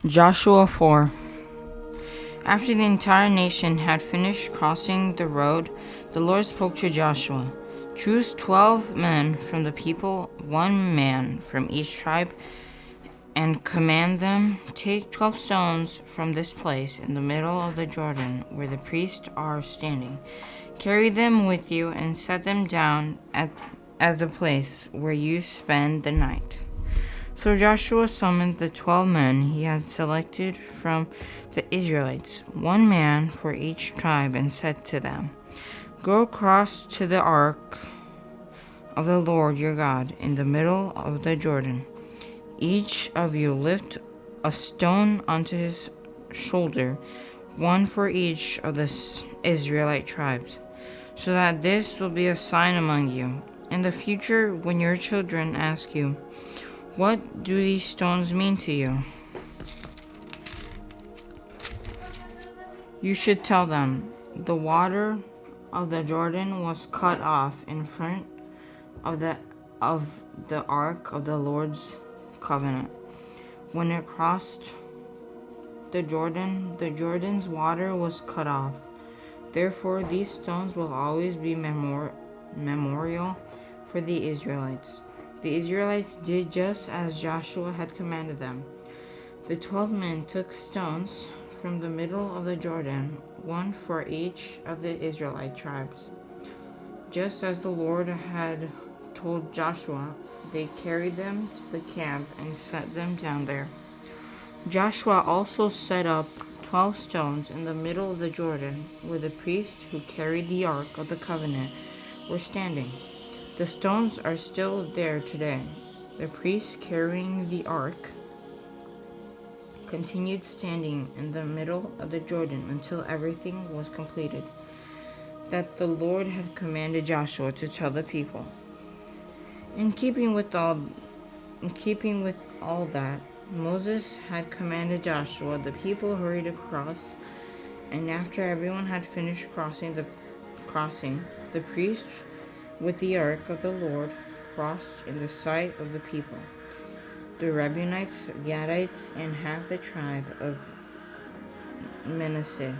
Joshua 4. After the entire nation had finished crossing the road, the Lord spoke to Joshua. Choose 12 men from the people, 1 man from each tribe, and command them, take 12 stones from this place in the middle of the Jordan where the priests are standing. Carry them with you and set them down at the place where you spend the night. So Joshua summoned the 12 men he had selected from the Israelites, 1 man for each tribe, and said to them, Go across to the ark of the Lord your God in the middle of the Jordan. Each of you lift a stone onto his shoulder, 1 for each of the Israelite tribes, so that this will be a sign among you. In the future, when your children ask you, What do these stones mean to you? You should tell them, the water of the Jordan was cut off in front of the ark of the Lord's covenant. When it crossed the Jordan's water was cut off. Therefore, these stones will always be memorial for the Israelites. The Israelites did just as Joshua had commanded them. The 12 men took stones from the middle of the Jordan, 1 for each of the Israelite tribes. Just as the Lord had told Joshua, they carried them to the camp and set them down there. Joshua also set up 12 stones in the middle of the Jordan, where the priests who carried the Ark of the Covenant were standing. The stones are still there today. The priests carrying the ark continued standing in the middle of the Jordan until everything was completed that the Lord had commanded Joshua to tell the people. In keeping with all that Moses had commanded Joshua, the people hurried across, and after everyone had finished crossing, the priests with the ark of the Lord crossed in the sight of the people. The Reubenites, Gadites, and half the tribe of Manasseh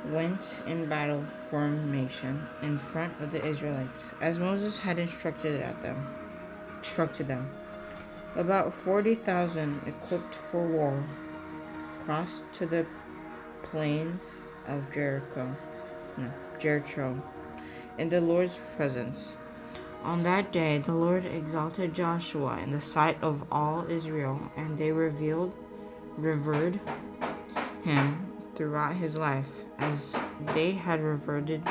went in battle formation in front of the Israelites, as Moses had instructed them. About 40,000 equipped for war crossed to the plains of Jericho in the Lord's presence. On that day, the Lord exalted Joshua in the sight of all Israel, and they revered him throughout his life, as they had revered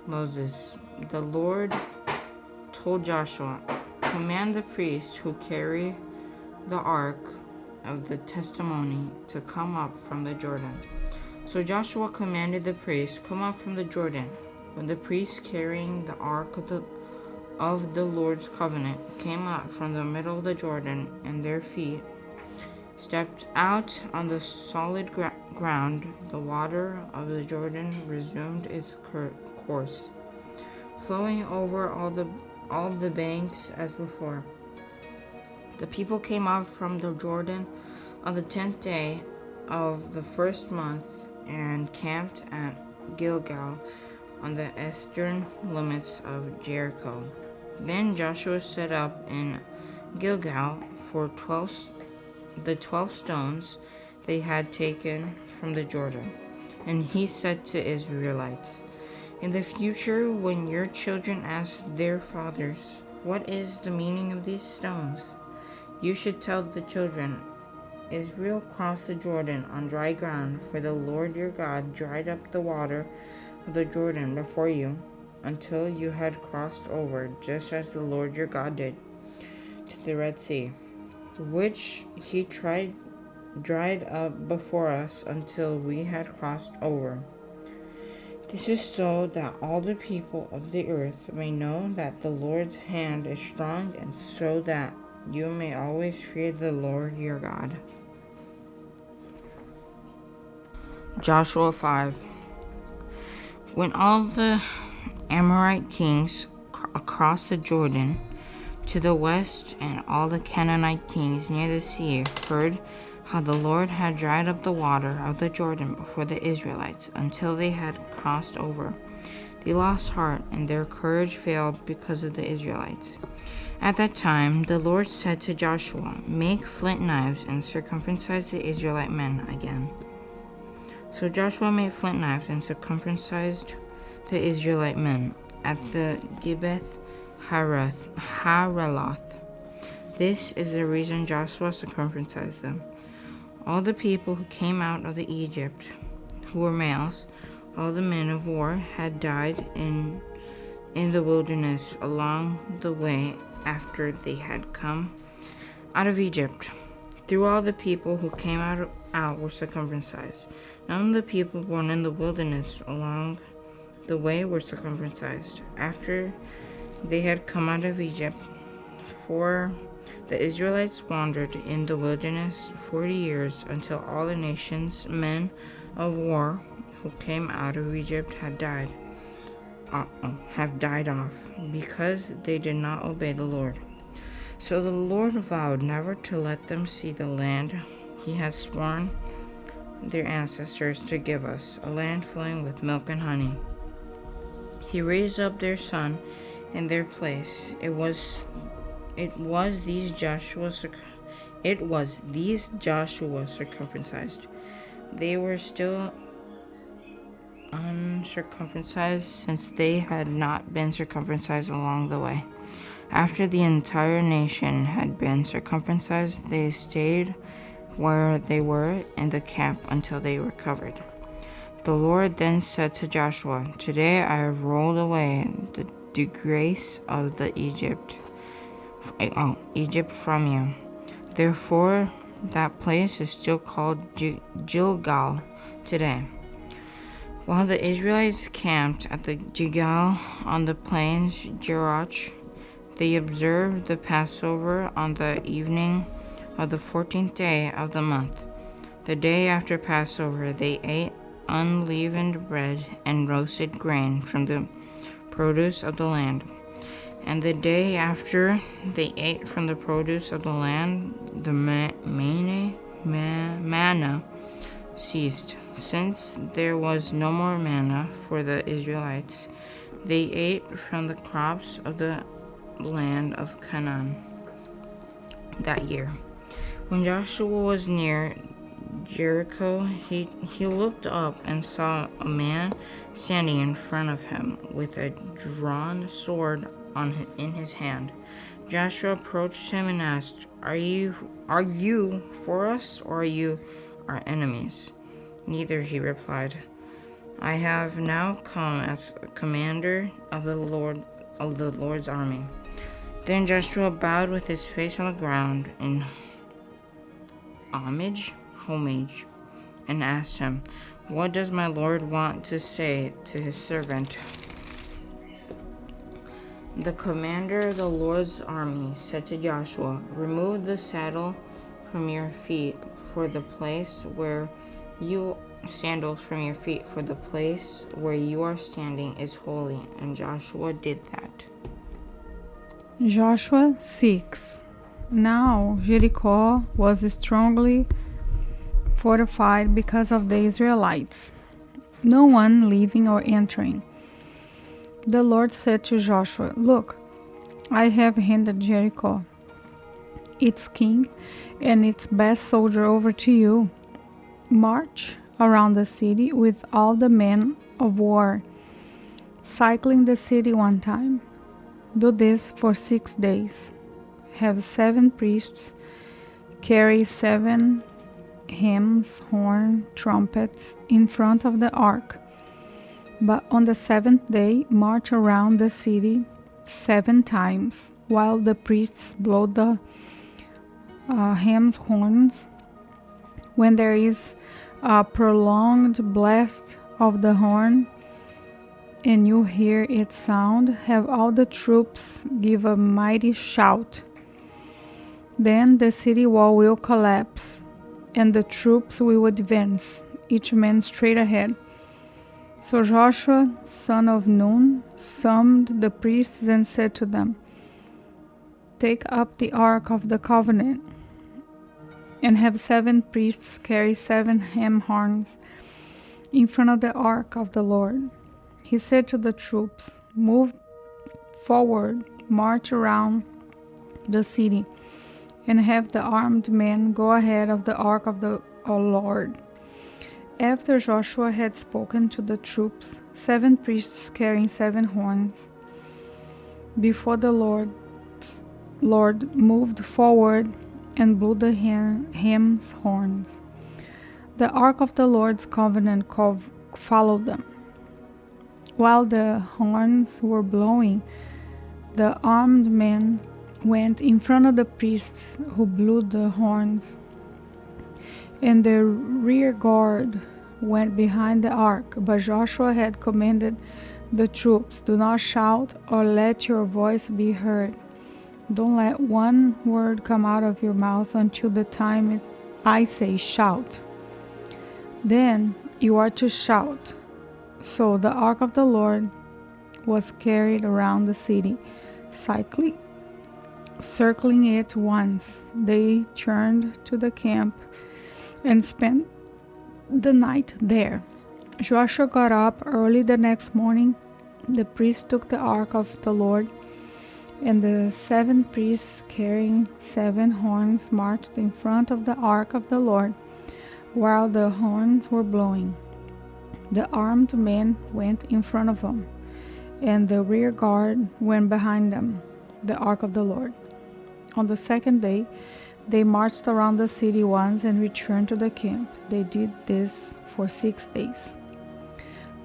Moses. The Lord told Joshua, Command the priests who carry the ark of the testimony to come up from the Jordan. So Joshua commanded the priests, Come up from the Jordan. When the priests carrying the ark of the Lord's covenant came up from the middle of the Jordan, and their feet stepped out on the solid ground, the water of the Jordan resumed its course, flowing over all the banks as before. The people came up from the Jordan on the 10th day of the first month and camped at Gilgal on the eastern limits of Jericho. Then Joshua set up in Gilgal for the 12 stones they had taken from the Jordan. And he said to Israelites, In the future, when your children ask their fathers, What is the meaning of these stones? You should tell the children, Israel crossed the Jordan on dry ground, for the Lord your God dried up the water of the Jordan before you until you had crossed over, just as the Lord your God did to the Red Sea, which he dried up before us until we had crossed over. This is so that all the people of the earth may know that the Lord's hand is strong, and so that you may always fear the Lord your God. Joshua 5. When all the Amorite kings across the Jordan to the west and all the Canaanite kings near the sea heard how the Lord had dried up the water of the Jordan before the Israelites until they had crossed over. They lost heart, and their courage failed because of the Israelites. At that time, the Lord said to Joshua, "Make flint knives and circumcise the Israelite men again." So Joshua made flint knives and circumcised the Israelite men at the Gibeath Haraloth. This is the reason Joshua circumcised them. All the people who came out of Egypt, who were males, all the men of war, had died in the wilderness along the way after they had come out of Egypt. Through all the people who came out were circumcised. None of the people born in the wilderness along the way were circumcised after they had come out of Egypt. For the Israelites wandered in the wilderness 40 years until all the nations, men of war who came out of Egypt have died off, because they did not obey the Lord. So the Lord vowed never to let them see the land he had sworn their ancestors to give us, a land flowing with milk and honey. He raised up their son in their place. It was these Joshua circumcised. They were still uncircumcised, since they had not been circumcised along the way. After the entire nation had been circumcised, they stayed where they were in the camp until they recovered. The Lord then said to Joshua, "Today I have rolled away the disgrace of the Egypt from you." Therefore, that place is still called Gilgal today. While the Israelites camped at the Gilgal on the plains Jericho, they observed the Passover on the evening of the 14th day of the month. The day after Passover, they ate unleavened bread and roasted grain from the produce of the land. And the day after they ate from the produce of the land, the manna ceased. Since there was no more manna for the Israelites, they ate from the crops of the land of Canaan that year. When Joshua was near Jericho, he looked up and saw a man standing in front of him with a drawn sword in his hand. Joshua approached him and asked, Are you for us, or are you our enemies?" "Neither," he replied. "I have now come as a commander of the Lord's army." Then Joshua bowed with his face on the ground in homage, and asked him, "What does my Lord want to say to his servant?" The commander of the Lord's army said to Joshua, "Remove the saddle from your feet, for the place where you are standing is holy." And Joshua did that. Joshua 6. Now Jericho was strongly fortified because of the Israelites, no one leaving or entering. The Lord said to Joshua, "Look, I have handed Jericho, its king, and its best soldier over to you. March around the city with all the men of war, cycling the city one time. Do this for 6 days. Have 7 priests carry 7 hymns, horn, trumpets in front of the ark. But on the 7th day, march around the city 7 times, while the priests blow the hymns, horns. When there is a prolonged blast of the horn, and you hear its sound, have all the troops give a mighty shout. Then the city wall will collapse, and the troops will advance, each man straight ahead." So Joshua, son of Nun, summoned the priests and said to them, "Take up the ark of the covenant and have 7 priests carry 7 ham horns in front of the ark of the Lord. He said to the troops, "Move forward, march around the city, and have the armed men go ahead of the ark of the Lord." After Joshua had spoken to the troops, 7 priests carrying 7 horns before the Lord moved forward and blew the ham's horns. The ark of the Lord's covenant followed them. While the horns were blowing, the armed men went in front of the priests who blew the horns, and the rear guard went behind the ark. But Joshua had commanded the troops, "Do not shout or let your voice be heard. Don't let one word come out of your mouth until the time I say shout. Then you are to shout." So the ark of the Lord was carried around the city, circling it once. They turned to the camp and spent the night there. Joshua got up early the next morning. The priests took the ark of the Lord, and the 7 priests carrying 7 horns marched in front of the ark of the Lord while the horns were blowing. The armed men went in front of them, and the rear guard went behind them, the ark of the Lord. On the second day, they marched around the city once and returned to the camp. They did this for 6 days.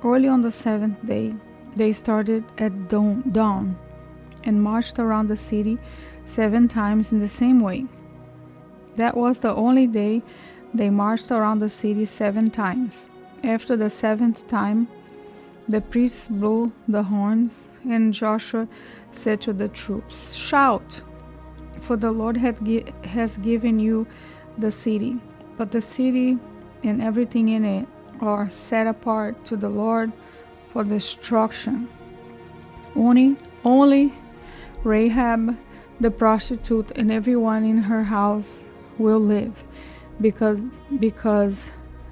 Early on the 7th day, they started at dawn and marched around the city 7 times in the same way. That was the only day they marched around the city 7 times. After the 7th time, the priests blew the horns, and Joshua said to the troops, "Shout, for the Lord has given you the city." But the city and everything in it are set apart to the Lord for destruction. Only Rahab the prostitute and everyone in her house will live, because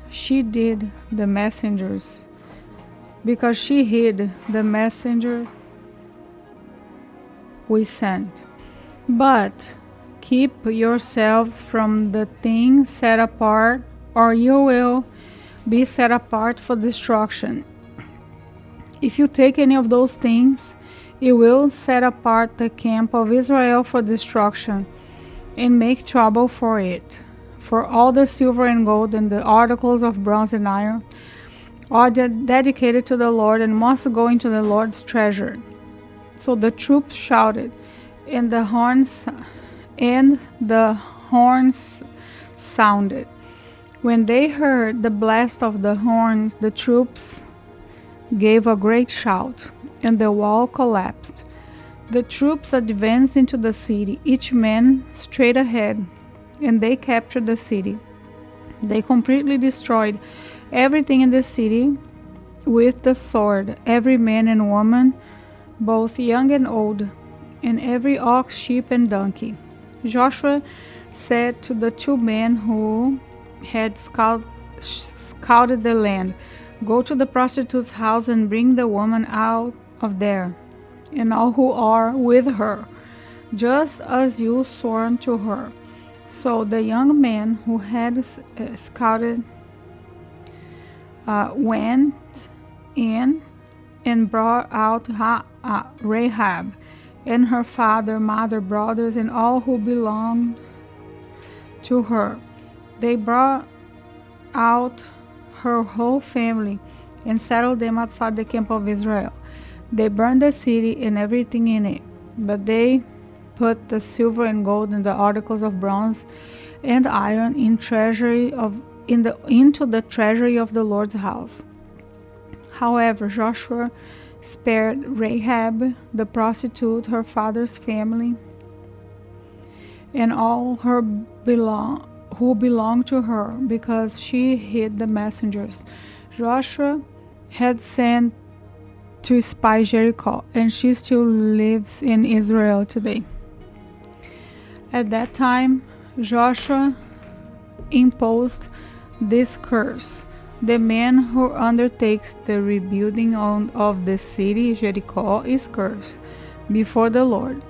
she hid the messengers we sent. But keep yourselves from the things set apart, or you will be set apart for destruction. If you take any of those things, it will set apart the camp of Israel for destruction and make trouble for it. For all the silver and gold and the articles of bronze and iron are dedicated to the Lord and must go into the Lord's treasure. So the troops shouted, and the horns sounded. When they heard the blast of the horns, the troops gave a great shout, and the wall collapsed. The troops advanced into the city, each man straight ahead, and they captured the city. They completely destroyed everything in the city with the sword, every man and woman, both young and old, and every ox, sheep, and donkey. Joshua said to the 2 men who had scouted the land, "Go to the prostitute's house and bring the woman out of there, and all who are with her, just as you swore to her." So the young man who had scouted went in and brought out Rahab and her father, mother, brothers, and all who belonged to her. They brought out her whole family and settled them outside the camp of Israel. They burned the city and everything in it, but they put the silver and gold and the articles of bronze and iron into the treasury of the Lord's house. However, Joshua spared Rahab the prostitute, her father's family, and all who belonged to her, because she hid the messengers Joshua had sent to spy Jericho, and she still lives in Israel today. At that time, Joshua imposed this curse: the man who undertakes the rebuilding of the city Jericho is cursed before the Lord.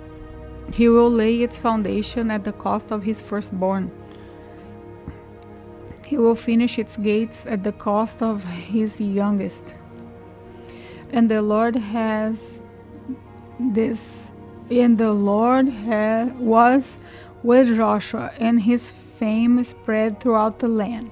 He will lay its foundation at the cost of his firstborn. He will finish its gates at the cost of his youngest. And the Lord was with Joshua, and his fame spread throughout the land.